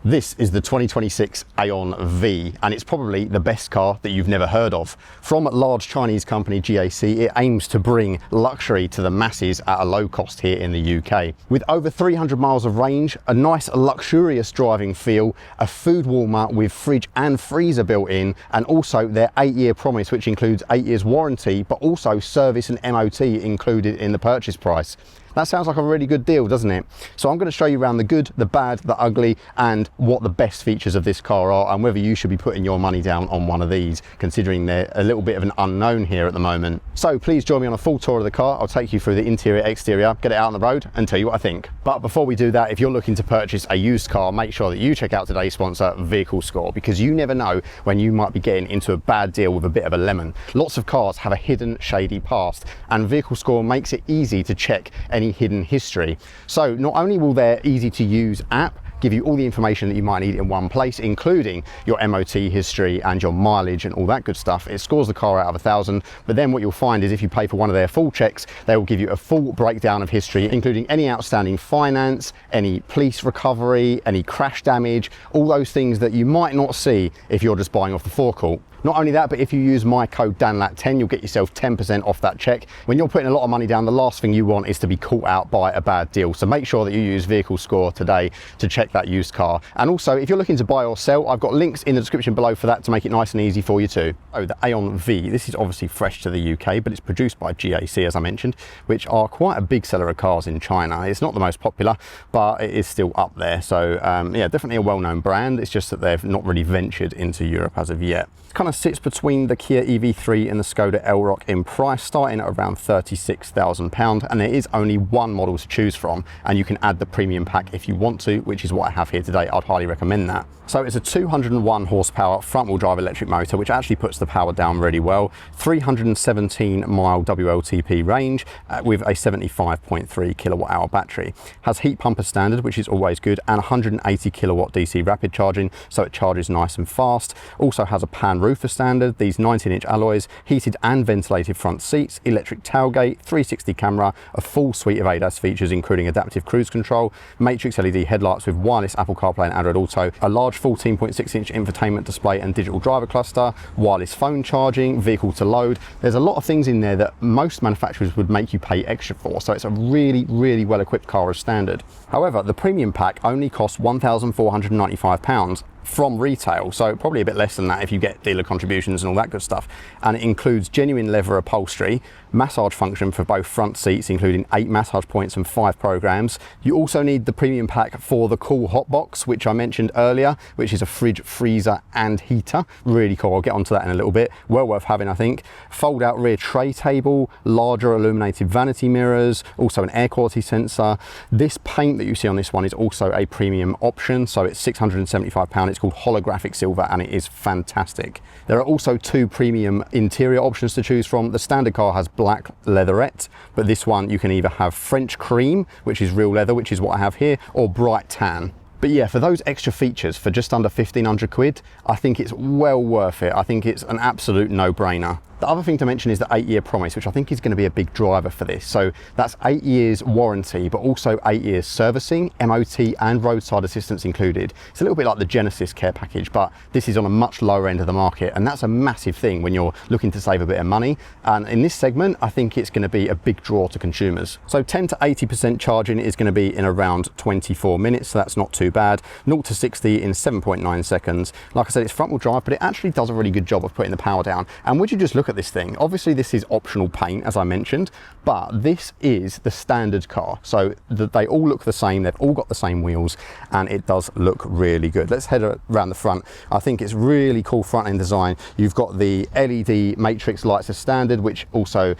This is the 2026 Aion V, and it's probably the best car that you've never heard of. From large Chinese company GAC, it aims to bring luxury to the masses at a low cost here in the UK. With over 300 miles of range, a nice luxurious driving feel, a food warmer with fridge and freezer built in, and also their 8-year promise, which includes 8 years warranty, but also service and MOT included in the purchase price. That sounds like a really good deal, doesn't it? So I'm going to show you around the good, the bad, the ugly, and what the best features of this car are, and whether you should be putting your money down on one of these, considering they're a little bit of an unknown here at the moment. So please join me on a full tour of the car. I'll take you through the interior, exterior, get it out on the road, and tell you what I think. But before we do that, if you're looking to purchase a used car, make sure that you check out today's sponsor, Vehicle Score, because you never know when you might be getting into a bad deal with a bit of a lemon. Lots of cars have a hidden, shady past, and Vehicle Score makes it easy to check any hidden history. So not only will their easy to use app give you all the information that you might need in one place, including your MOT history and your mileage and all that good stuff. It scores the car out of 1,000, but then what you'll find is if you pay for one of their full checks, they will give you a full breakdown of history, including any outstanding finance, any police recovery, any crash damage, all those things that you might not see if you're just buying off the forecourt. Not only that, but if you use my code danlat10, you'll get yourself 10% off that check. When you're putting a lot of money down, the last thing you want is to be caught out by a bad deal. So make sure that you use Vehicle Score today to check that used car. And also, if you're looking to buy or sell, I've got links in the description below for that to make it nice and easy for you too. Oh, the Aion V, this is obviously fresh to the UK, but it's produced by GAC, as I mentioned, which are quite a big seller of cars in China. It's not the most popular, but it is still up there. So yeah, definitely a well-known brand. It's just that they've not really ventured into Europe as of yet. Kind of sits between the Kia EV3 and the Skoda Elroq in price, starting at around £36,000, and there is only one model to choose from, and you can add the premium pack if you want to, which is what I have here today. I'd highly recommend that. So it's a 201 horsepower front-wheel drive electric motor, which actually puts the power down really well. 317 mile WLTP range with a 75.3 kilowatt hour battery. Has heat pump as standard, which is always good, and 180 kilowatt DC rapid charging, so it charges nice and fast. Also has a pan roof as standard, these 19-inch alloys, heated and ventilated front seats, electric tailgate, 360 camera, a full suite of ADAS features including adaptive cruise control, matrix LED headlights with wireless Apple CarPlay and Android Auto, a large 14.6-inch infotainment display and digital driver cluster, wireless phone charging, vehicle to load. There's a lot of things in there that most manufacturers would make you pay extra for, so it's a really well-equipped car as standard. However, the premium pack only costs £1,495 from retail, so probably a bit less than that if you get dealer contributions and all that good stuff. And it includes genuine leather upholstery, massage function for both front seats, including 8 massage points and 5 programs. You also need the premium pack for the cool hot box, which I mentioned earlier, which is a fridge, freezer and heater. Really cool. I'll get onto that in a little bit. Well worth having, I think. Fold out rear tray table, larger illuminated vanity mirrors, also an air quality sensor. This paint that you see on this one is also a premium option, so it's £675. It's called holographic silver and it is fantastic. There are also 2 premium interior options to choose from. The standard car has black leatherette, but this one you can either have French cream, which is real leather, which is what I have here, or bright tan. But yeah, for those extra features, for just under 1,500 quid, I think it's well worth it. I think it's an absolute no-brainer. The other thing to mention is the 8-year promise, which I think is going to be a big driver for this. So that's 8 years warranty, but also 8 years servicing, MOT and roadside assistance included. It's a little bit like the Genesis care package, but this is on a much lower end of the market. And that's a massive thing when you're looking to save a bit of money. And in this segment, I think it's going to be a big draw to consumers. So 10 to 80% charging is going to be in around 24 minutes. So that's not too bad. 0 to 60 in 7.9 seconds. Like I said, it's front wheel drive, but it actually does a really good job of putting the power down. And would you just look at this thing? Obviously this is optional paint, as I mentioned, but this is the standard car, so they all look the same, they've all got the same wheels, and it does look really good. Let's head around the front. I think it's really cool front end design. You've got the LED matrix lights as standard, which also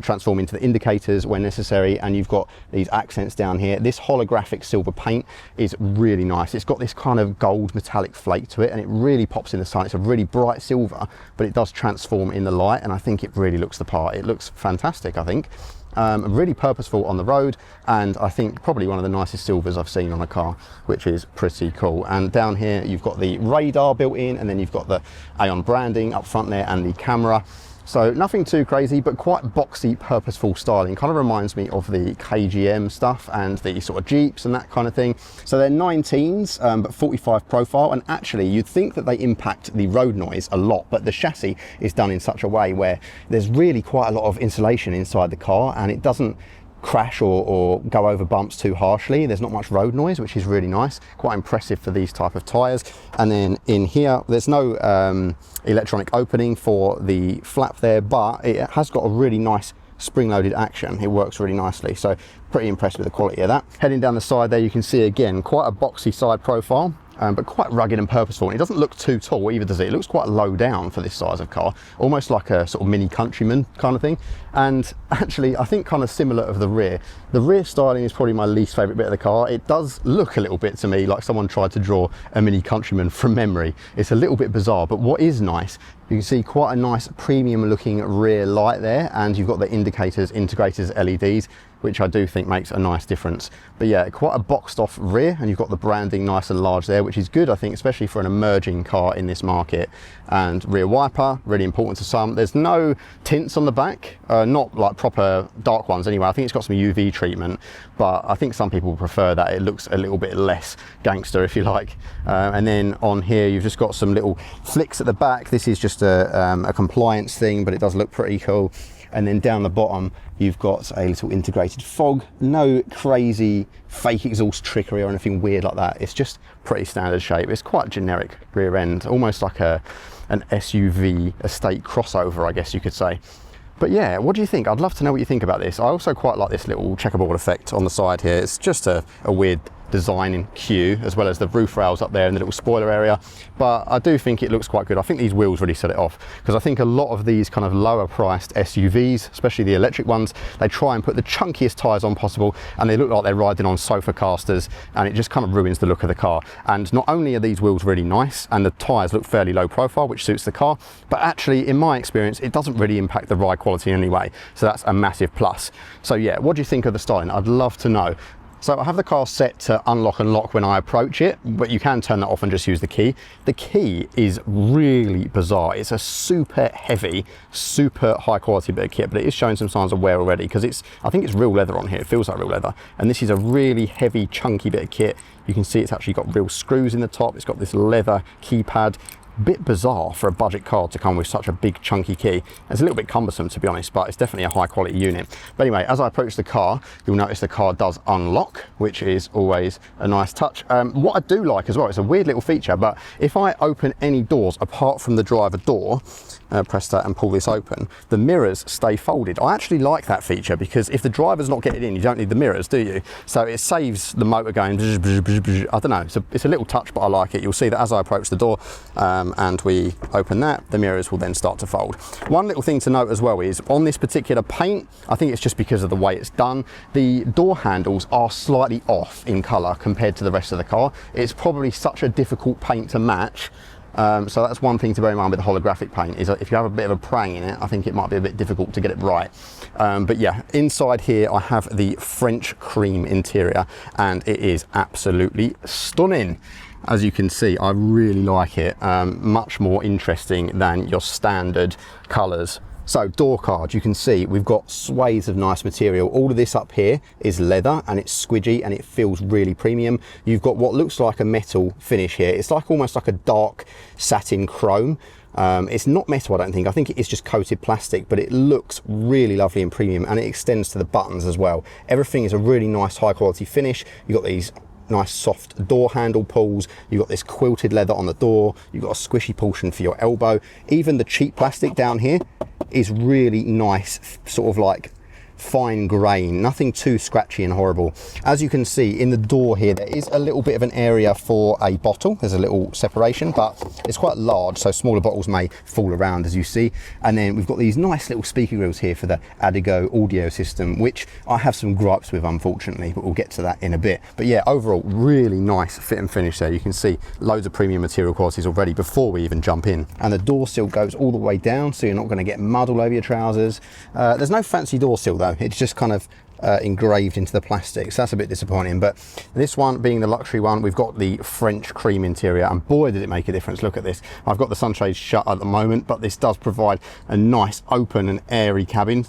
transform into the indicators when necessary, and you've got these accents down here. This holographic silver paint is really nice. It's got this kind of gold metallic flake to it, and it really pops in the sun. It's a really bright silver, but it does transform in the light, and I think it really looks the part. It looks fantastic, I think. Really purposeful on the road, and I think probably one of the nicest silvers I've seen on a car, which is pretty cool. And down here you've got the radar built in, and then you've got the Aion branding up front there and the camera. So nothing too crazy, but quite boxy, purposeful styling. Kind of reminds me of the KGM stuff and the sort of Jeeps and that kind of thing. So they're 19s, but 45 profile. And actually you'd think that they impact the road noise a lot, but the chassis is done in such a way where there's really quite a lot of insulation inside the car, and it doesn't crash or go over bumps too harshly. There's not much road noise, which is really nice. Quite impressive for these type of tyres. And then in here, there's no electronic opening for the flap there, but it has got a really nice spring-loaded action. It works really nicely, so pretty impressed with the quality of that. Heading down the side there, you can see again quite a boxy side profile, but quite rugged and purposeful. And it doesn't look too tall either, does it? It looks quite low down for this size of car, almost like a sort of mini Countryman kind of thing. And actually, I think kind of similar of the rear. The rear styling is probably my least favourite bit of the car. It does look a little bit to me like someone tried to draw a mini Countryman from memory. It's a little bit bizarre, but what is nice, you can see quite a nice premium looking rear light there, and you've got the indicators, integrators, LEDs, which I do think makes a nice difference. But yeah, quite a boxed off rear, and you've got the branding nice and large there, which is good, I think, especially for an emerging car in this market. And rear wiper, really important to some. There's no tints on the back, not like proper dark ones anyway. I think it's got some UV treatment, but I think some people prefer that. It looks a little bit less gangster, if you like. And then on here, you've just got some little flicks at the back. This is just a compliance thing, but it does look pretty cool. And then down the bottom, you've got a little integrated fog. No crazy fake exhaust trickery or anything weird like that. It's just pretty standard shape. It's quite generic rear end, almost like an SUV estate crossover, I guess you could say. But yeah, what do you think? I'd love to know what you think about this. I also quite like this little checkerboard effect on the side here. It's just a weird design in Q, as well as the roof rails up there and the little spoiler area. But I do think it looks quite good. I think these wheels really set it off, because I think a lot of these kind of lower priced SUVs, especially the electric ones, they try and put the chunkiest tyres on possible, and they look like they're riding on sofa casters, and it just kind of ruins the look of the car. And not only are these wheels really nice, and the tyres look fairly low profile, which suits the car, but actually, in my experience, it doesn't really impact the ride quality in any way. So that's a massive plus. So yeah, what do you think of the styling? I'd love to know. So I have the car set to unlock and lock when I approach it, but you can turn that off and just use the key. The key is really bizarre. It's a super heavy, super high quality bit of kit, but it is showing some signs of wear already, because I think it's real leather on here. It feels like real leather. And this is a really heavy, chunky bit of kit. You can see it's actually got real screws in the top. It's got this leather keypad. Bit bizarre for a budget car to come with such a big chunky key. It's a little bit cumbersome, to be honest, but it's definitely a high quality unit. But anyway, as I approach the car, you'll notice the car does unlock, which is always a nice touch. What I do like as well, it's a weird little feature, but if I open any doors apart from the driver door, press that and pull this open, the mirrors stay folded. I actually like that feature, because if the driver's not getting in, you don't need the mirrors, do you? So it saves the motor going, I don't know, it's a little touch, but I like it. You'll see that as I approach the door, and we open that, the mirrors will then start to fold. One little thing to note as well is on this particular paint, I think it's just because of the way it's done, the door handles are slightly off in colour compared to the rest of the car. It's probably such a difficult paint to match. So that's one thing to bear in mind with the holographic paint, is that if you have a bit of a prang in it, I think it might be a bit difficult to get it right. But yeah, inside here I have the French cream interior, and it is absolutely stunning. As you can see, I really like it. Much more interesting than your standard colours. So door card, you can see we've got swathes of nice material. All of this up here is leather, and it's squidgy and it feels really premium. You've got what looks like a metal finish here. It's like almost like a dark satin chrome. It's not metal, I don't think. I think it is just coated plastic, but it looks really lovely and premium, and it extends to the buttons as well. Everything is a really nice high quality finish. You've got these nice soft door handle pulls, you've got this quilted leather on the door, you've got a squishy portion for your elbow. Even the cheap plastic down here is really nice, sort of like fine grain, nothing too scratchy and horrible. As you can see in the door here, there is a little bit of an area for a bottle. There's a little separation, but it's quite large, so smaller bottles may fall around, as you see. And then we've got these nice little speaker grills here for the Adigo audio system, which I have some gripes with, unfortunately, but we'll get to that in a bit. But yeah, overall, really nice fit and finish there. You can see loads of premium material qualities already before we even jump in. And the door sill goes all the way down, so you're not going to get mud all over your trousers. There's no fancy door sill though. It's just kind of engraved into the plastic, so that's a bit disappointing. But this one being the luxury one, we've got the French cream interior, and boy did it make a difference. Look at this. I've got the sunshades shut at the moment, but this does provide a nice open and airy cabin.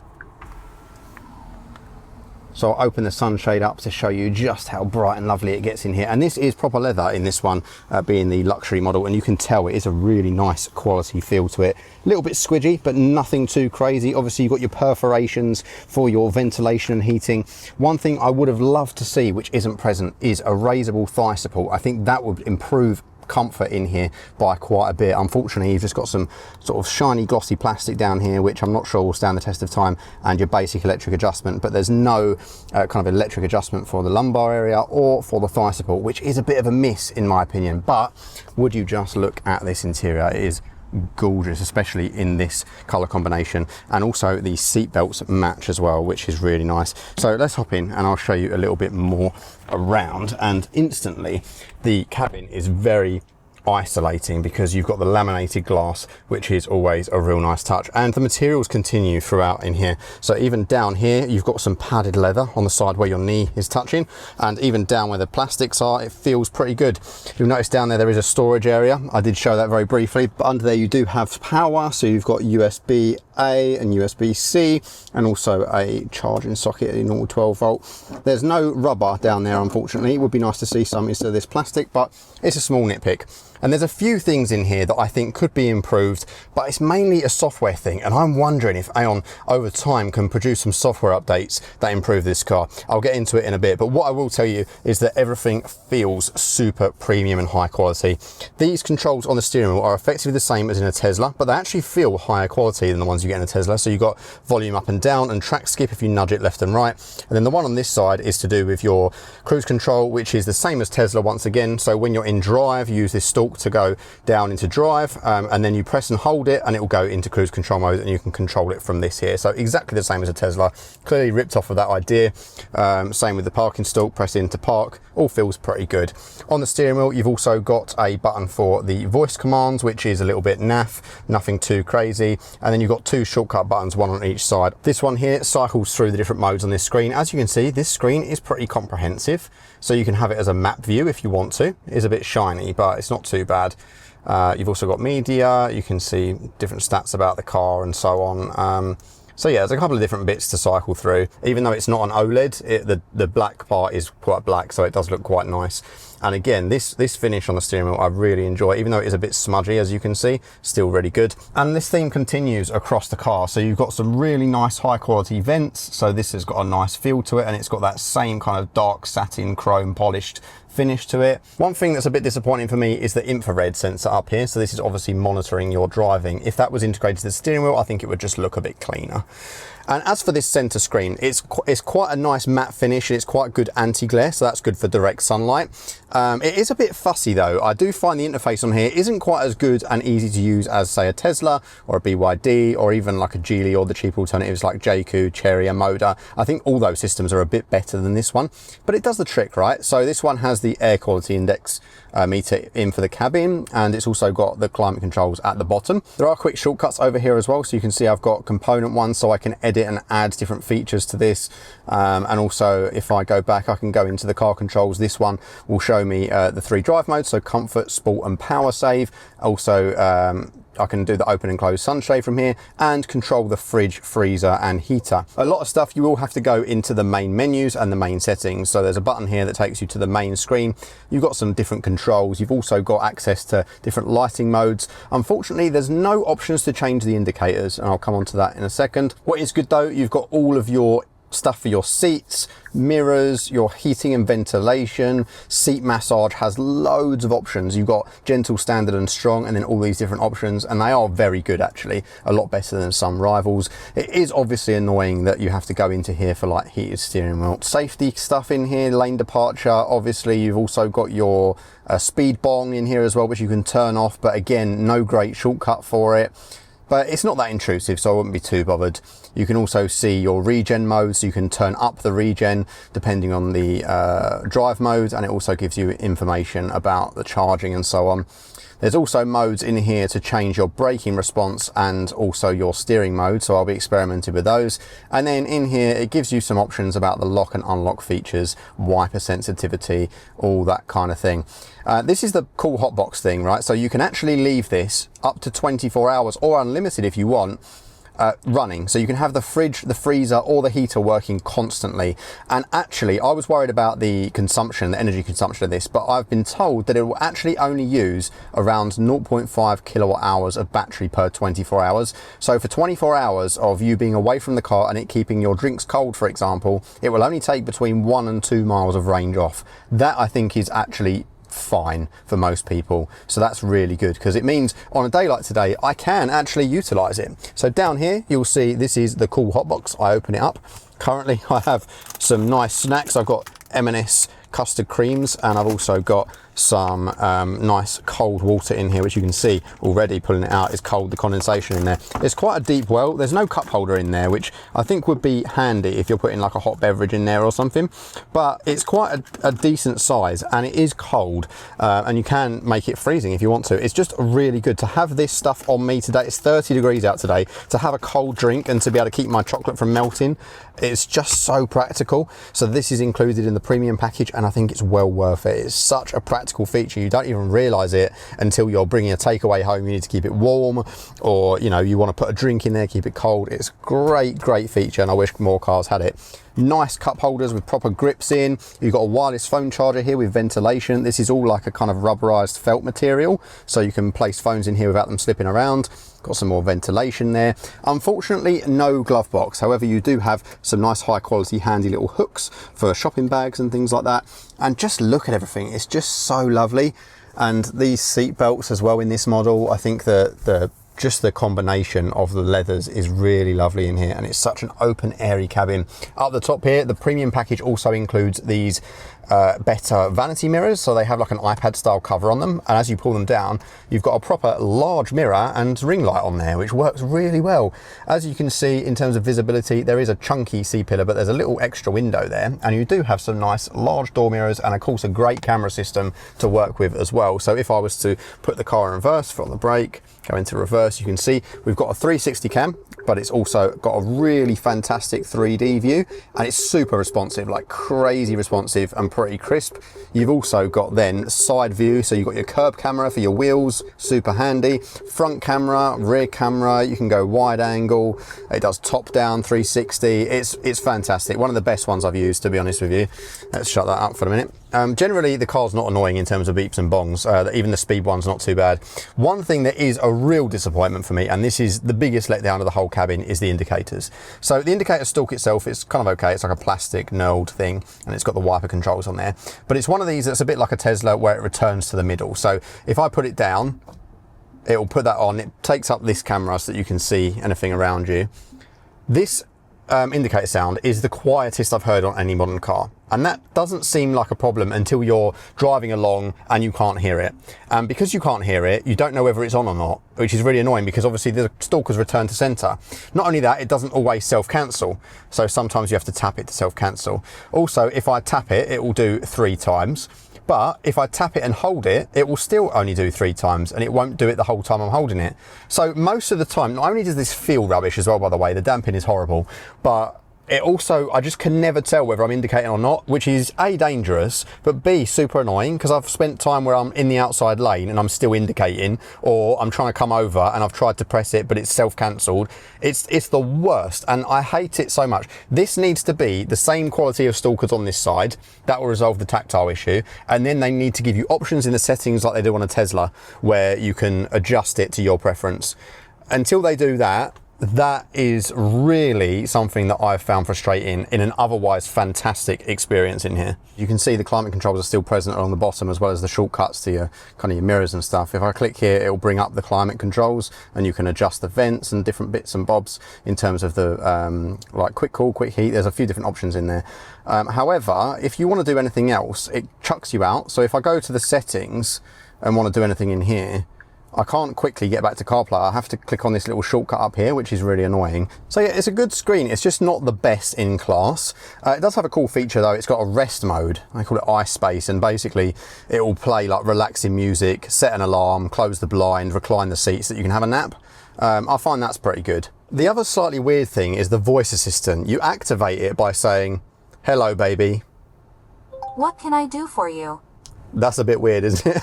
So I'll open the sunshade up to show you just how bright and lovely it gets in here. And this is proper leather in this one, being the luxury model, and you can tell it is a really nice quality feel to it. A little bit squidgy, but nothing too crazy. Obviously you've got your perforations for your ventilation and heating. One thing I would have loved to see, which isn't present, is a raisable thigh support. I think that would improve comfort in here by quite a bit. Unfortunately, you've just got some sort of shiny glossy plastic down here, which I'm not sure will stand the test of time, and your basic electric adjustment, but there's no kind of electric adjustment for the lumbar area or for the thigh support, which is a bit of a miss in my opinion. But would you just look at this interior? It is gorgeous, especially in this color combination, and also the seat belts match as well, which is really nice. So let's hop in and I'll show you a little bit more around, and instantly the cabin is very isolating because you've got the laminated glass, which is always a real nice touch, and the materials continue throughout in here. So even down here you've got some padded leather on the side where your knee is touching, and even down where the plastics are, it feels pretty good. You'll notice down there is a storage area. I did show that very briefly, but under there you do have power, so you've got USB-A and USB-C, and also a charging socket in normal 12 volt. There's no rubber down there, unfortunately. It would be nice to see some instead of this plastic, but it's a small nitpick. And there's a few things in here that I think could be improved, but it's mainly a software thing, and I'm wondering if Aion over time can produce some software updates that improve this car. I'll get into it in a bit, but what I will tell you is that everything feels super premium and high quality. These controls on the steering wheel are effectively the same as in a Tesla, but they actually feel higher quality than the ones you get in a Tesla. So you've got volume up and down and track skip if you nudge it left and right. And then the one on this side is to do with your cruise control, which is the same as Tesla once again. So when you're in drive, you use this stalk to go down into drive, and then you press and hold it and it will go into cruise control mode, and you can control it from this here. So exactly the same as a Tesla, clearly ripped off of that idea. Same with the parking stalk, press in to park, all feels pretty good. On the steering wheel you've also got a button for the voice commands, which is a little bit naff, nothing too crazy, and then you've got two shortcut buttons, one on each side. This one here cycles through the different modes on this screen. As you can see, this screen is pretty comprehensive, so you can have it as a map view if you want to. It is a bit shiny, but it's not too bad. You've also got media, you can see different stats about the car and so on. So yeah, there's a couple of different bits to cycle through. Even though it's not an OLED, the black part is quite black, so it does look quite nice. And again, this finish on the steering wheel I really enjoy, even though it is a bit smudgy, as you can see, still really good. And this theme continues across the car. So you've got some really nice high quality vents. So this has got a nice feel to it, and it's got that same kind of dark satin chrome polished finish to it. One thing that's a bit disappointing for me is the infrared sensor up here. So this is obviously monitoring your driving. If that was integrated to the steering wheel, I think it would just look a bit cleaner. And as for this center screen, it's quite a nice matte finish, and it's quite good anti-glare, so that's good for direct sunlight. It is a bit fussy though. I do find the interface on here isn't quite as good and easy to use as say a Tesla or a BYD, or even like a Geely, or the cheap alternatives like JQ, Chery and Moda. I think all those systems are a bit better than this one, but it does the trick, right? So this one has the air quality index meter in for the cabin, and it's also got the climate controls at the bottom. There are quick shortcuts over here as well, so you can see I've got component one, so I can edit and add different features to this, and also if I go back I can go into the car controls. This one will show me the 3 drive modes, so comfort, sport and power save. Also I can do the open and close sunshade from here, and control the fridge, freezer and heater. A lot of stuff you will have to go into the main menus and the main settings. So there's a button here that takes you to the main screen. You've got some different controls. You've also got access to different lighting modes. Unfortunately, there's no options to change the indicators, and I'll come on to that in a second. What is good though, you've got all of your stuff for your seats, mirrors, your heating and ventilation. Seat massage has loads of options. You've got gentle, standard and strong, and then all these different options, and they are very good actually, a lot better than some rivals. It is obviously annoying that you have to go into here for like heated steering wheel. Safety stuff in here, lane departure, obviously. You've also got your speed bong in here as well, which you can turn off, but again, no great shortcut for it. But it's not that intrusive, so I wouldn't be too bothered. You can also see your regen modes. You can turn up the regen depending on the drive mode, and it also gives you information about the charging and so on. There's also modes in here to change your braking response and also your steering mode, so I'll be experimenting with those. And then in here it gives you some options about the lock and unlock features, wiper sensitivity, all that kind of thing. This is the cool hotbox thing, right? So you can actually leave this up to 24 hours or unlimited if you want, running. So you can have the fridge, the freezer or the heater working constantly. And actually I was worried about the consumption, the energy consumption of this, but I've been told that it will actually only use around 0.5 kilowatt hours of battery per 24 hours. So for 24 hours of you being away from the car and it keeping your drinks cold, for example, it will only take between 1 and 2 miles of range off. That I think is actually fine for most people, so that's really good because it means on a day like today I can actually utilize it. So down here you'll see this is the cool hotbox. I open it up. Currently I have some nice snacks. I've got M&S custard creams and I've also got some nice cold water in here, which you can see already pulling it out is cold, the condensation in there. It's quite a deep well. There's no cup holder in there, which I think would be handy if you're putting like a hot beverage in there or something, but it's quite a decent size and it is cold, and you can make it freezing if you want to. It's just really good to have this stuff on me today. It's 30 degrees out today. To have a cold drink and to be able to keep my chocolate from melting, it's just so practical. So this is included in the premium package and I think it's well worth it. It's such a practical feature. You don't even realize it until you're bringing a takeaway home. You need to keep it warm, or you know, you want to put a drink in there, keep it cold. It's great feature and I wish more cars had it. Nice cup holders with proper grips in. You've got a wireless phone charger here with ventilation. This is all like a kind of rubberized felt material, so you can place phones in here without them slipping around. Got some more ventilation there. Unfortunately, no glove box. However, you do have some nice high quality handy little hooks for shopping bags and things like that. And just look at everything. It's just so lovely. And these seat belts as well in this model, I think just the combination of the leathers is really lovely in here, and it's such an open airy cabin. Up the top here, the premium package also includes these better vanity mirrors, so they have like an iPad style cover on them, and as you pull them down you've got a proper large mirror and ring light on there, which works really well. As you can see, in terms of visibility, there is a chunky C-pillar, but there's a little extra window there, and you do have some nice large door mirrors and of course a great camera system to work with as well. So if I was to put the car in reverse, foot on the brake, go into reverse, you can see we've got a 360 cam, but it's also got a really fantastic 3D view, and it's super responsive, like crazy responsive and pretty crisp. You've also got then side view, so you've got your curb camera for your wheels, super handy, front camera, rear camera, you can go wide angle, it does top down 360. It's fantastic, one of the best ones I've used, to be honest with you. Let's shut that up for a minute. Generally the car's not annoying in terms of beeps and bongs, even the speed one's not too bad. One thing that is a real disappointment for me, and this is the biggest letdown of the whole cabin, is the indicators. So the indicator stalk itself is kind of okay, it's like a plastic knurled thing and it's got the wiper controls on there, but it's one of these that's a bit like a Tesla where it returns to the middle. So if I put it down, it will put that on, it takes up this camera so that you can see anything around you. This indicator sound is the quietest I've heard on any modern car, and that doesn't seem like a problem until you're driving along and you can't hear it. And because you can't hear it, you don't know whether it's on or not, which is really annoying because obviously the stalker's return to center. Not only that, it doesn't always self-cancel, so sometimes you have to tap it to self-cancel. Also, if I tap it, it will do 3 times. But if I tap it and hold it, it will still only do 3 times, and it won't do it the whole time I'm holding it. So most of the time, not only does this feel rubbish as well, by the way, the damping is horrible, but it also, I just can never tell whether I'm indicating or not, which is A, dangerous, but B, super annoying, because I've spent time where I'm in the outside lane and I'm still indicating, or I'm trying to come over and I've tried to press it but it's self-cancelled. It's the worst, and I hate it so much. This needs to be the same quality of stalkers on this side. That will resolve the tactile issue, and then they need to give you options in the settings like they do on a Tesla, where you can adjust it to your preference. Until they do that, that is really something that I've found frustrating in an otherwise fantastic experience in here. You can see the climate controls are still present along the bottom, as well as the shortcuts to your kind of your mirrors and stuff. If I click here, it will bring up the climate controls, and you can adjust the vents and different bits and bobs in terms of the like quick cool, quick heat. There's a few different options in there. However, if you want to do anything else, it chucks you out. So if I go to the settings and want to do anything in here, I can't quickly get back to CarPlay. I have to click on this little shortcut up here, which is really annoying. So yeah, it's a good screen. It's just not the best in class. It does have a cool feature though. It's got a rest mode. I call it eye space, and basically it will play like relaxing music, set an alarm, close the blind, recline the seats so that you can have a nap. I find that's pretty good. The other slightly weird thing is the voice assistant. You activate it by saying, "Hello, baby. What can I do for you?" That's a bit weird, isn't it?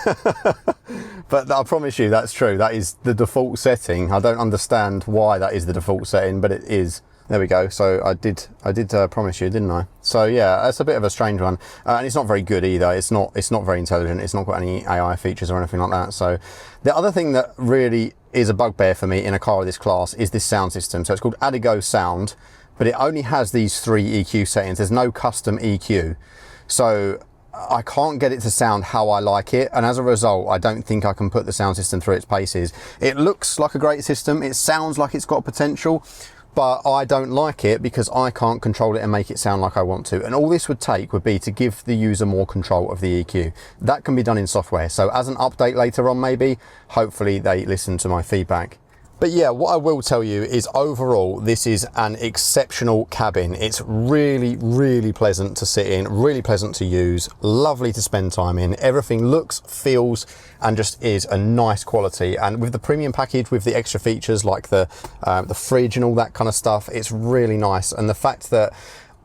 But I promise you that's true. That is the default setting. I don't understand why that is the default setting, but it is. There we go. So I did promise you, didn't I? So yeah, that's a bit of a strange one, and it's not very good either. It's not very intelligent. It's not got any AI features or anything like that. So the other thing that really is a bugbear for me in a car of this class is this sound system. So it's called Adigo Sound, but it only has these 3 EQ settings. There's no custom EQ. So I can't get it to sound how I like it, and as a result I don't think I can put the sound system through its paces. It looks like a great system, it sounds like it's got potential, but I don't like it because I can't control it and make it sound like I want to. And all this would take would be to give the user more control of the EQ. That can be done in software, so as an update later on maybe, hopefully they listen to my feedback. But yeah, what I will tell you is overall, this is an exceptional cabin. It's really, really pleasant to sit in, really pleasant to use, lovely to spend time in. Everything looks, feels, and just is a nice quality. And with the premium package, with the extra features like the fridge and all that kind of stuff, it's really nice. And the fact that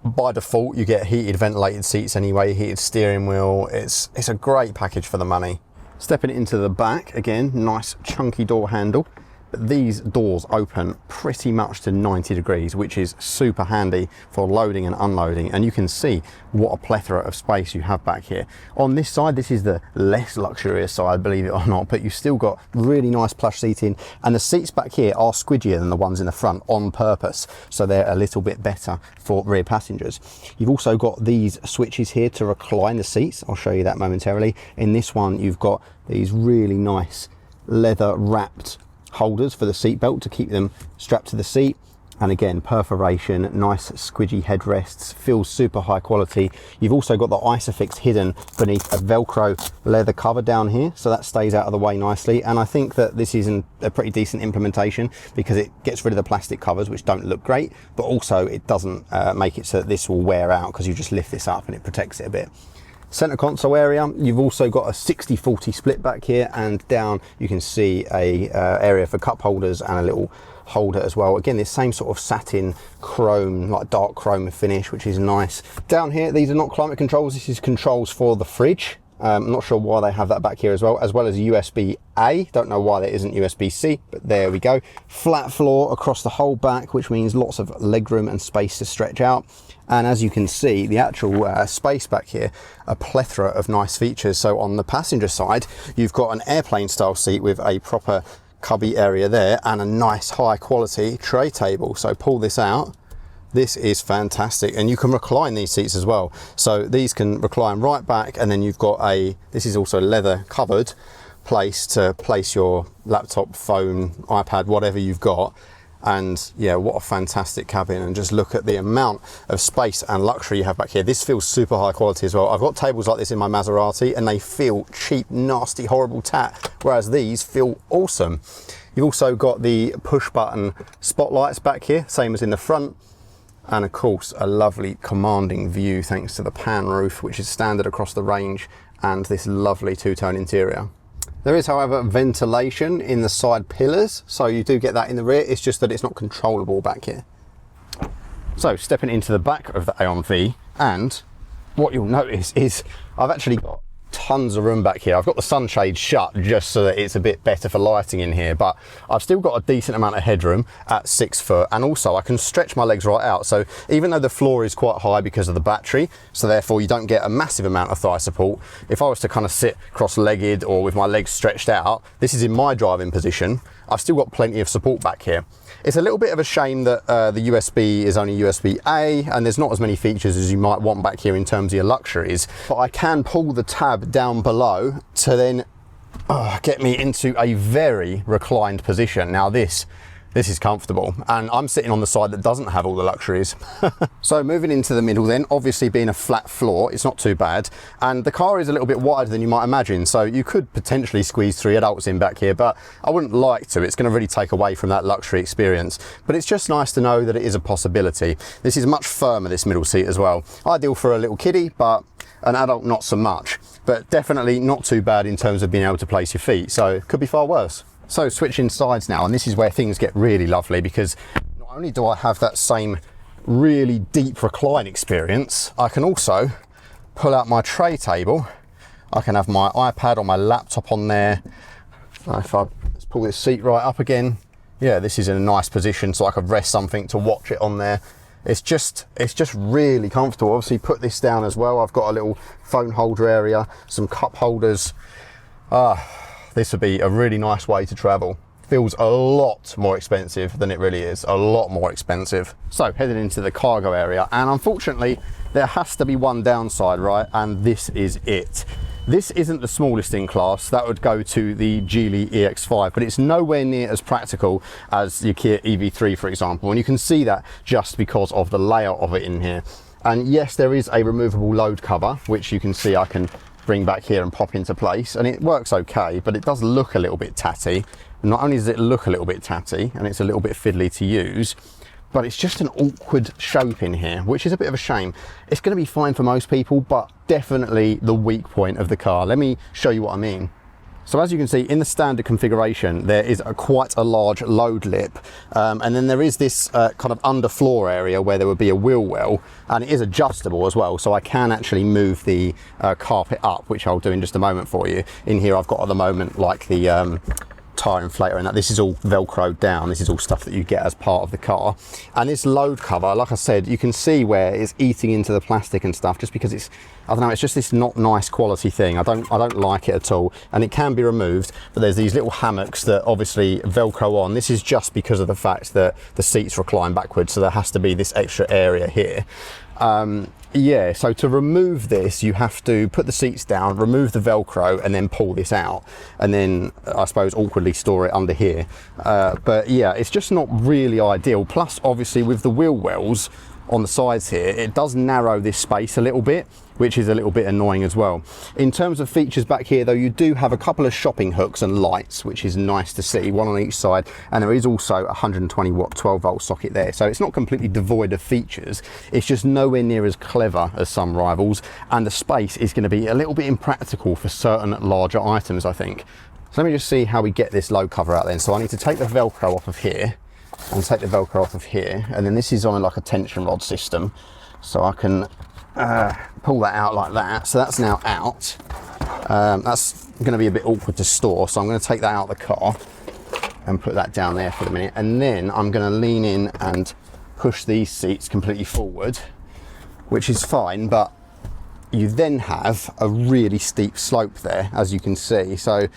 by default, you get heated, ventilated seats anyway, heated steering wheel, it's a great package for the money. Stepping into the back, again, nice chunky door handle. But these doors open pretty much to 90 degrees, which is super handy for loading and unloading. And you can see what a plethora of space you have back here. On this side, this is the less luxurious side, believe it or not, but you've still got really nice plush seating. And the seats back here are squidgier than the ones in the front on purpose. So they're a little bit better for rear passengers. You've also got these switches here to recline the seats. I'll show you that momentarily. In this one, you've got these really nice leather wrapped holders for the seat belt to keep them strapped to the seat, and again perforation, nice squidgy headrests, feels super high quality. You've also got the Isofix hidden beneath a Velcro leather cover down here, so that stays out of the way nicely. And I think that this is a pretty decent implementation because it gets rid of the plastic covers, which don't look great, but also it doesn't make it so that this will wear out because you just lift this up and it protects it a bit. Center console area, you've also got a 60-40 split back here, and down you can see a area for cup holders and a little holder as well. Again, this same sort of satin chrome, like dark chrome finish, which is nice. Down here, these are not climate controls, this is controls for the fridge. I'm not sure why they have that back here as well as USB-A. Don't know why there isn't USB-C, but there we go. Flat floor across the whole back, which means lots of legroom and space to stretch out. And as you can see, the actual space back here, a plethora of nice features. So on the passenger side, you've got an airplane style seat with a proper cubby area there and a nice high quality tray table. So pull this out. This is fantastic, and you can recline these seats as well. So these can recline right back, and then you've got this is also leather covered place to place your laptop, phone, iPad, whatever you've got. And yeah, what a fantastic cabin, and just look at the amount of space and luxury you have back here. This feels super high quality as well. I've got tables like this in my Maserati and they feel cheap, nasty, horrible tat, whereas these feel awesome. You've also got the push button spotlights back here, same as in the front. And of course, a lovely commanding view thanks to the pan roof, which is standard across the range, and this lovely two-tone interior. There is, however, ventilation in the side pillars, so you do get that in the rear. It's just that it's not controllable back here. So stepping into the back of the Aion V, and what you'll notice is I've actually got tons of room back here. I've got the sunshade shut just so that it's a bit better for lighting in here, but I've still got a decent amount of headroom at 6 foot, and also I can stretch my legs right out. So even though the floor is quite high because of the battery, so therefore you don't get a massive amount of thigh support, if I was to kind of sit cross-legged or with my legs stretched out, this is in my driving position, I've still got plenty of support back here. It's a little bit of a shame that the USB is only USB-A, and there's not as many features as you might want back here in terms of your luxuries, but I can pull the tab down below to then get me into a very reclined position. Now this this is comfortable, and I'm sitting on the side that doesn't have all the luxuries. So moving into the middle then, obviously being a flat floor, it's not too bad, and the car is a little bit wider than you might imagine, so you could potentially squeeze 3 adults in back here, but I wouldn't like to. It's going to really take away from that luxury experience, but it's just nice to know that it is a possibility. This is much firmer, this middle seat as well. Ideal for a little kiddie, but an adult not so much, but definitely not too bad in terms of being able to place your feet, so it could be far worse. So switching sides now, and this is where things get really lovely, because not only do I have that same really deep recline experience, I can also pull out my tray table. I can have my iPad or my laptop on there. If I let's pull this seat right up again, yeah, this is in a nice position, so I could rest something to watch it on there. It's just really comfortable. Obviously put this down as well. I've got a little phone holder area, some cup holders. This would be a really nice way to travel. Feels a lot more expensive than it really is, a lot more expensive. So heading into the cargo area, and unfortunately there has to be one downside, right? And this is it. This isn't the smallest in class, that would go to the Geely EX5, but it's nowhere near as practical as your Kia EV3, for example. And you can see that just because of the layout of it in here. And yes, there is a removable load cover, which you can see I can bring back here and pop into place, and it works okay, but it does look a little bit tatty. Not only does it look a little bit tatty and it's a little bit fiddly to use, but it's just an awkward shape in here, which is a bit of a shame. It's going to be fine for most people, but definitely the weak point of the car. Let me show you what I mean. So as you can see in the standard configuration, there is quite a large load lip, and then there is this kind of underfloor area where there would be a wheel well, and it is adjustable as well, so I can actually move the carpet up, which I'll do in just a moment for you. In here I've got at the moment like the tyre inflator, and that this is all velcroed down. This is all stuff that you get as part of the car. And this load cover, like I said, you can see where it's eating into the plastic and stuff, just because it's, I don't know, it's just this not nice quality thing. I don't like it at all, and it can be removed, but there's these little hammocks that obviously velcro on. This is just because of the fact that the seats recline backwards, so there has to be this extra area here. Yeah, so to remove this, you have to put the seats down, remove the Velcro, and then pull this out, and then I suppose awkwardly store it under here. But yeah, it's just not really ideal. Plus, obviously, with the wheel wells on the sides here, it does narrow this space a little bit, which is a little bit annoying as well. In terms of features back here though, you do have a couple of shopping hooks and lights, which is nice to see, one on each side, and there is also a 120 watt 12 volt socket there, so it's not completely devoid of features. It's just nowhere near as clever as some rivals, and the space is going to be a little bit impractical for certain larger items, I think. So let me just see how we get this load cover out then. So I need to take the Velcro off of here, and take the Velcro off of here, and then this is on like a tension rod system, so I can pull that out like that. So that's now out. That's going to be a bit awkward to store, so I'm going to take that out of the car and put that down there for the minute, and then I'm going to lean in and push these seats completely forward, which is fine, but you then have a really steep slope there, as you can see, so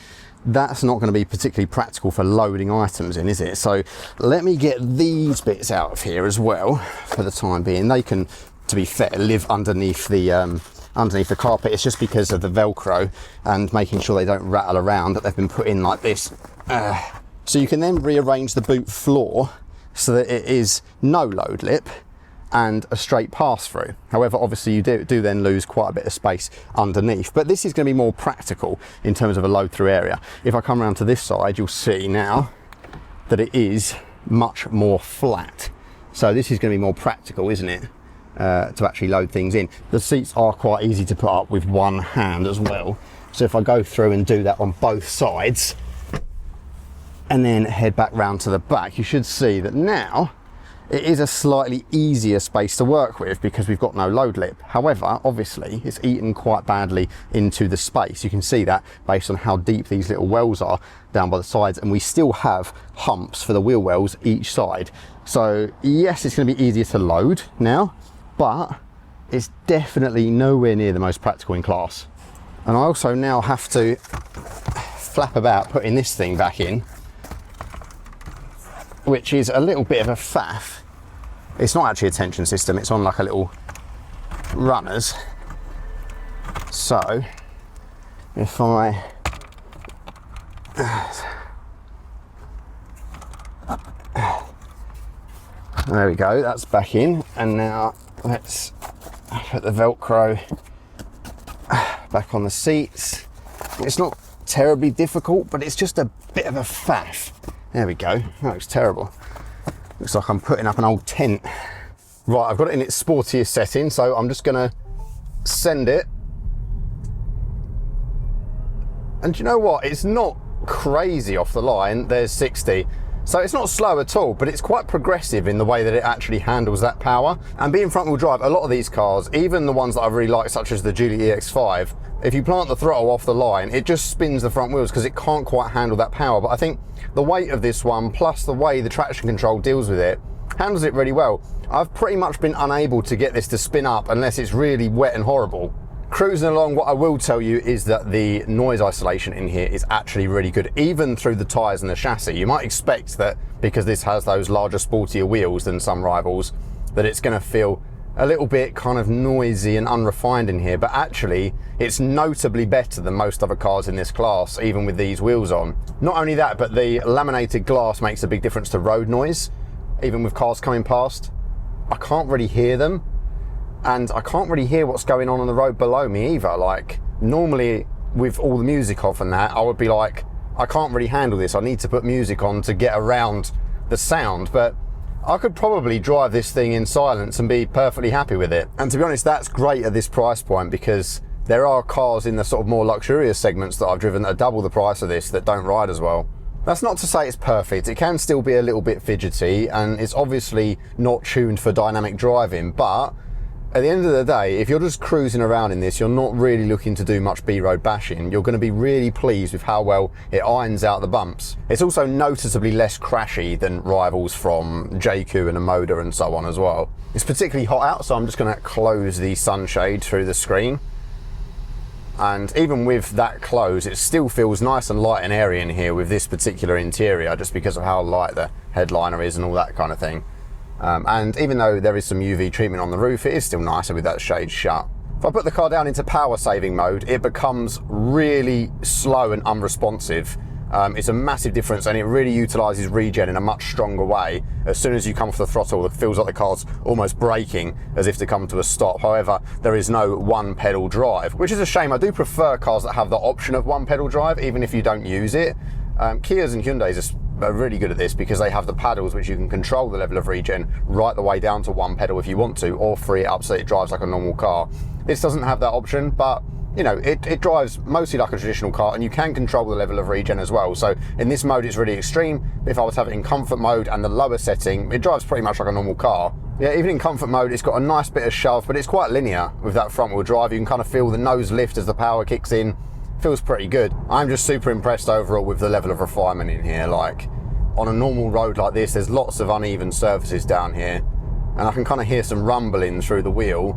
that's not going to be particularly practical for loading items in, is it? So let me get these bits out of here as well for the time being. They can, to be fair, live underneath the carpet. It's just because of the Velcro and making sure they don't rattle around that they've been put in like this. So you can then rearrange the boot floor so that it is no load lip and a straight pass through. However, obviously you do then lose quite a bit of space underneath, but this is going to be more practical in terms of a load through area. If I come around to this side, you'll see now that it is much more flat. So this is going to be more practical, isn't it? To actually load things in. The seats are quite easy to put up with one hand as well. So if I go through and do that on both sides and then head back round to the back, you should see that now it is a slightly easier space to work with because we've got no load lip. However, obviously it's eaten quite badly into the space. You can see that based on how deep these little wells are down by the sides, and we still have humps for the wheel wells each side. So yes, it's going to be easier to load now, but it's definitely nowhere near the most practical in class. And I also now have to flap about putting this thing back in, which is a little bit of a faff. It's not actually a tension system, it's on like a little runners. So if There we go, that's back in. And now let's put the Velcro back on the seats. It's not terribly difficult, but it's just a bit of a faff. There we go, that looks terrible. Looks like I'm putting up an old tent. Right, I've got it in its sportiest setting, so I'm just gonna send it. And you know what, it's not crazy off the line. There's 60. So it's not slow at all, but it's quite progressive in the way that it actually handles that power. And being front wheel drive, a lot of these cars, even the ones that I really like, such as the Geely EX5, if you plant the throttle off the line, it just spins the front wheels because it can't quite handle that power. But I think the weight of this one, plus the way the traction control deals with it, handles it really well. I've pretty much been unable to get this to spin up unless it's really wet and horrible. Cruising along, what I will tell you is that the noise isolation in here is actually really good, even through the tyres and the chassis. You might expect that because this has those larger, sportier wheels than some rivals, that it's going to feel a little bit kind of noisy and unrefined in here, but actually it's notably better than most other cars in this class, even with these wheels on. Not only that, but the laminated glass makes a big difference to road noise. Even with cars coming past, I can't really hear them. And I can't really hear what's going on the road below me either. Like, normally with all the music off and that, I would be like, I can't really handle this. I need to put music on to get around the sound. But I could probably drive this thing in silence and be perfectly happy with it. And to be honest, that's great at this price point, because there are cars in the sort of more luxurious segments that I've driven that are double the price of this that don't ride as well. That's not to say it's perfect. It can still be a little bit fidgety, and it's obviously not tuned for dynamic driving, but at the end of the day, if you're just cruising around in this, you're not really looking to do much B-road bashing. You're going to be really pleased with how well it irons out the bumps. It's also noticeably less crashy than rivals from JQ and Amoda and so on as well. It's particularly hot out, so I'm just going to close the sunshade through the screen. And even with that closed, it still feels nice and light and airy in here with this particular interior, just because of how light the headliner is and all that kind of thing. And even though there is some UV treatment on the roof, it is still nicer with that shade shut. If I put the car down into power saving mode, it becomes really slow and unresponsive. It's a massive difference, and it really utilises regen in a much stronger way. As soon as you come off the throttle, it feels like the car's almost braking as if to come to a stop. However, there is no one pedal drive, which is a shame. I do prefer cars that have the option of one pedal drive, even if you don't use it. Kias and Hyundais are really good at this because they have the paddles which you can control the level of regen right the way down to one pedal if you want to, or free it up so it drives like a normal car. This doesn't have that option, but you know, it drives mostly like a traditional car, and you can control the level of regen as well. So in this mode it's really extreme. If I was to have it in comfort mode and the lower setting, it drives pretty much like a normal car. Yeah, even in comfort mode it's got a nice bit of shove, but it's quite linear with that front wheel drive. You can kind of feel the nose lift as the power kicks in. Feels pretty good. I'm just super impressed overall with the level of refinement in here. Like, on a normal road like this, there's lots of uneven surfaces down here, and I can kind of hear some rumbling through the wheel,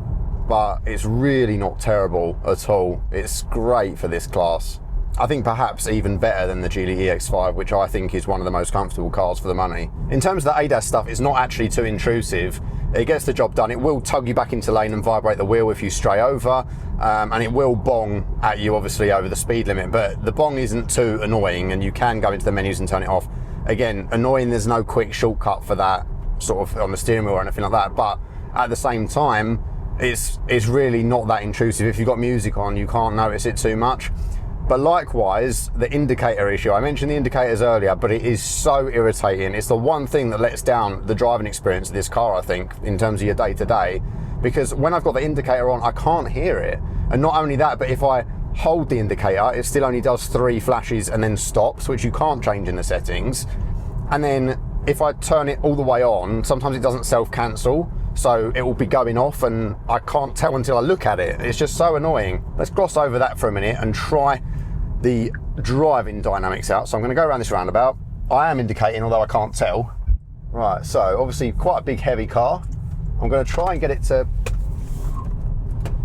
but it's really not terrible at all. It's great for this class. I think perhaps even better than the Geely EX5, which I think is one of the most comfortable cars for the money. In terms of the ADAS stuff, it's not actually too intrusive. It gets the job done. It will tug you back into lane and vibrate the wheel if you stray over, and it will bong at you obviously over the speed limit, but the bong isn't too annoying, and you can go into the menus and turn it off. Again, annoying, there's no quick shortcut for that sort of on the steering wheel or anything like that, but at the same time, it's really not that intrusive. If you've got music on, you can't notice it too much. But likewise, the indicator issue, I mentioned the indicators earlier, but it is so irritating. It's the one thing that lets down the driving experience of this car, I think, in terms of your day-to-day, because when I've got the indicator on, I can't hear it. And not only that, but if I hold the indicator, it still only does 3 flashes and then stops, which you can't change in the settings. And then if I turn it all the way on, sometimes it doesn't self-cancel, so it will be going off and I can't tell until I look at it. It's just so annoying. Let's gloss over that for a minute and try the driving dynamics out. So I'm going to go around this roundabout. I am indicating, although I can't tell. Right, so obviously quite a big heavy car. I'm going to try and get it to,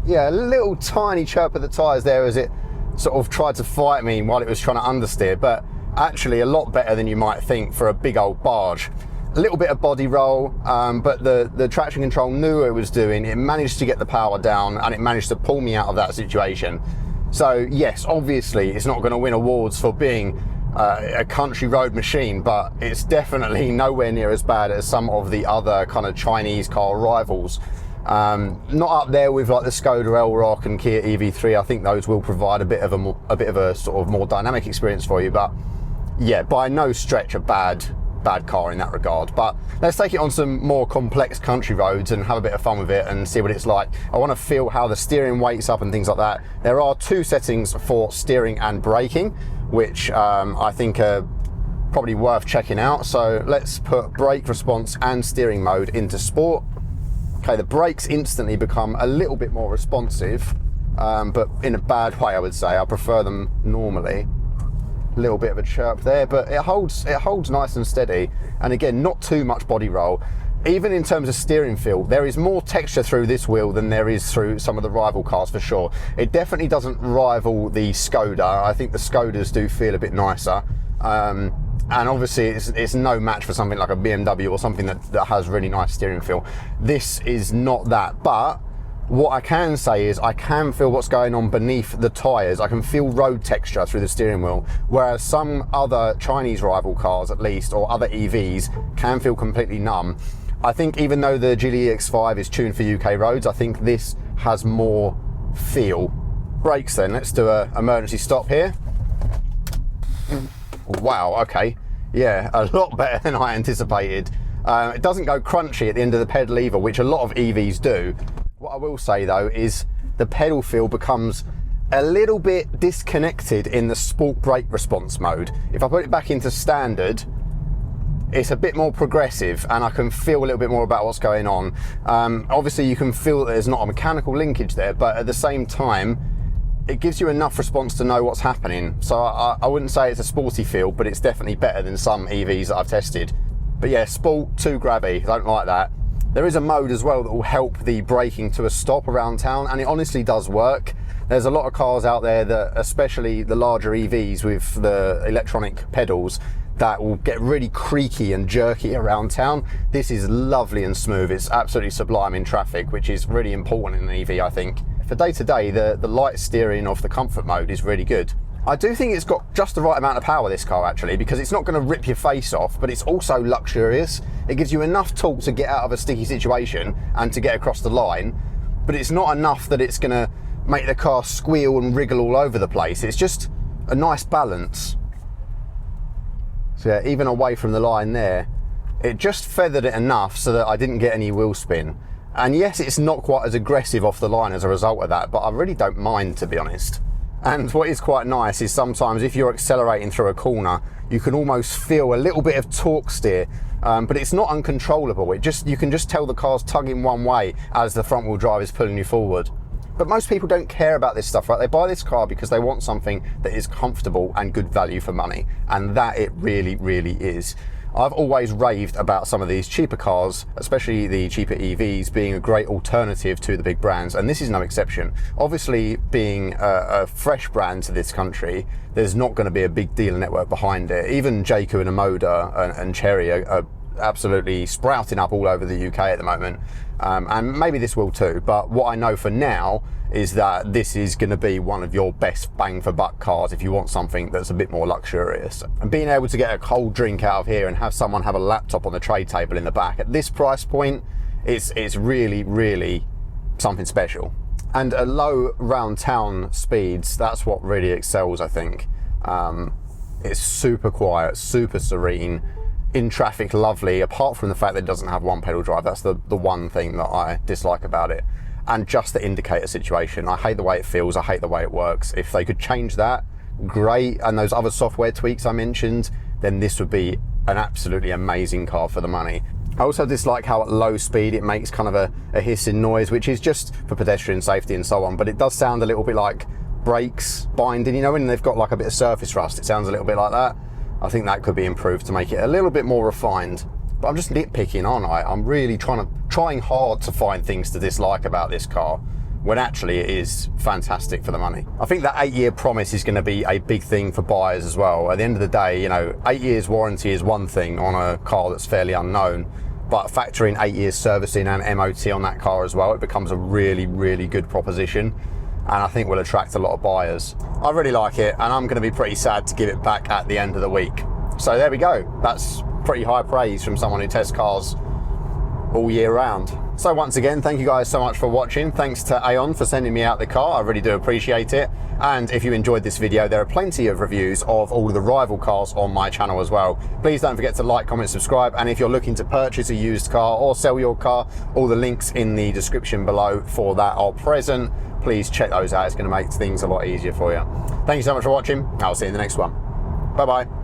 yeah, a little tiny chirp of the tyres there as it sort of tried to fight me while it was trying to understeer, but actually a lot better than you might think for a big old barge. A little bit of body roll, but the traction control knew what it was doing. It managed to get the power down and it managed to pull me out of that situation. So yes, obviously it's not going to win awards for being a country road machine, but it's definitely nowhere near as bad as some of the other kind of Chinese car rivals. Not up there with like the Skoda Elroq and Kia EV3. I think those will provide a bit of a sort of more dynamic experience for you, but yeah, by no stretch a bad car in that regard. But let's take it on some more complex country roads and have a bit of fun with it and see what it's like. I want to feel how the steering weights up and things like that. There are two settings for steering and braking, which I think are probably worth checking out. So let's put brake response and steering mode into sport. Okay, the brakes instantly become a little bit more responsive, but in a bad way, I would say. I prefer them normally. Little bit of a chirp there, but it holds nice and steady, and again, not too much body roll. Even in terms of steering feel, there is more texture through this wheel than there is through some of the rival cars for sure. It definitely doesn't rival the Skoda. I think the Skodas do feel a bit nicer, and obviously it's no match for something like a BMW or something that has really nice steering feel. This is not that, but what I can say is I can feel what's going on beneath the tyres. I can feel road texture through the steering wheel, whereas some other Chinese rival cars, at least, or other EVs, can feel completely numb. I think even though the Geely EX5 is tuned for UK roads, I think this has more feel. Brakes then, let's do an emergency stop here. Wow, okay. Yeah, a lot better than I anticipated. It doesn't go crunchy at the end of the pedal either, which a lot of EVs do. What I will say though is the pedal feel becomes a little bit disconnected in the sport brake response mode. If I put it back into standard, it's a bit more progressive and I can feel a little bit more about what's going on. Obviously you can feel that there's not a mechanical linkage there, but at the same time, it gives you enough response to know what's happening. So I wouldn't say it's a sporty feel, but it's definitely better than some EVs that I've tested. But yeah, sport, too grabby, don't like that. There is a mode as well that will help the braking to a stop around town, and it honestly does work. There's a lot of cars out there that, especially the larger EVs with the electronic pedals, that will get really creaky and jerky around town. This is lovely and smooth. It's absolutely sublime in traffic, which is really important in an EV, I think. For day to day, the light steering of the comfort mode is really good. I do think it's got just the right amount of power, this car, actually, because it's not going to rip your face off, but it's also luxurious. It gives you enough torque to get out of a sticky situation and to get across the line, but it's not enough that it's going to make the car squeal and wriggle all over the place. It's just a nice balance. So yeah, even away from the line there, it just feathered it enough so that I didn't get any wheel spin. And yes, it's not quite as aggressive off the line as a result of that, but I really don't mind, to be honest. And what is quite nice is sometimes if you're accelerating through a corner, you can almost feel a little bit of torque steer, but it's not uncontrollable. You can just tell the car's tugging one way as the front wheel drive is pulling you forward. But most people don't care about this stuff, right? They buy this car because they want something that is comfortable and good value for money, and that it really, really is. I've always raved about some of these cheaper cars, especially the cheaper EVs, being a great alternative to the big brands, and this is no exception. Obviously, being a fresh brand to this country, there's not going to be a big dealer network behind it. Even Jaco and Amoda and Chery are absolutely sprouting up all over the UK at the moment, and maybe this will too, but what I know for now is that this is going to be one of your best bang for buck cars if you want something that's a bit more luxurious. And being able to get a cold drink out of here and have someone have a laptop on the tray table in the back at this price point, it's really, really something special. And at low round town speeds, that's what really excels, I think. It's super quiet, super serene, in traffic lovely, apart from the fact that it doesn't have one pedal drive. That's the one thing that I dislike about it. And just the indicator situation. I hate the way it feels, I hate the way it works. If they could change that, great. And those other software tweaks I mentioned, then this would be an absolutely amazing car for the money. I also dislike how at low speed it makes kind of a hissing noise, which is just for pedestrian safety and so on, but it does sound a little bit like brakes binding, you know, when they've got like a bit of surface rust, it sounds a little bit like that. I think that could be improved to make it a little bit more refined. But I'm just nitpicking, aren't I? I'm really trying hard to find things to dislike about this car, when actually it is fantastic for the money. I think that 8-year promise is going to be a big thing for buyers as well. At the end of the day, you know, 8 years warranty is one thing on a car that's fairly unknown, but factoring 8 years servicing and MOT on that car as well, it becomes a really, really good proposition. and I think will attract a lot of buyers. I really like it, and I'm going to be pretty sad to give it back at the end of the week. So there we go. That's pretty high praise from someone who tests cars all year round. So once again, thank you guys so much for watching. Thanks to Aion for sending me out the car. I really do appreciate it. And if you enjoyed this video, there are plenty of reviews of all of the rival cars on my channel as well. Please don't forget to like, comment, subscribe. And if you're looking to purchase a used car or sell your car, all the links in the description below for that are present. Please check those out. It's going to make things a lot easier for you. Thank you so much for watching. I'll see you in the next one. Bye bye.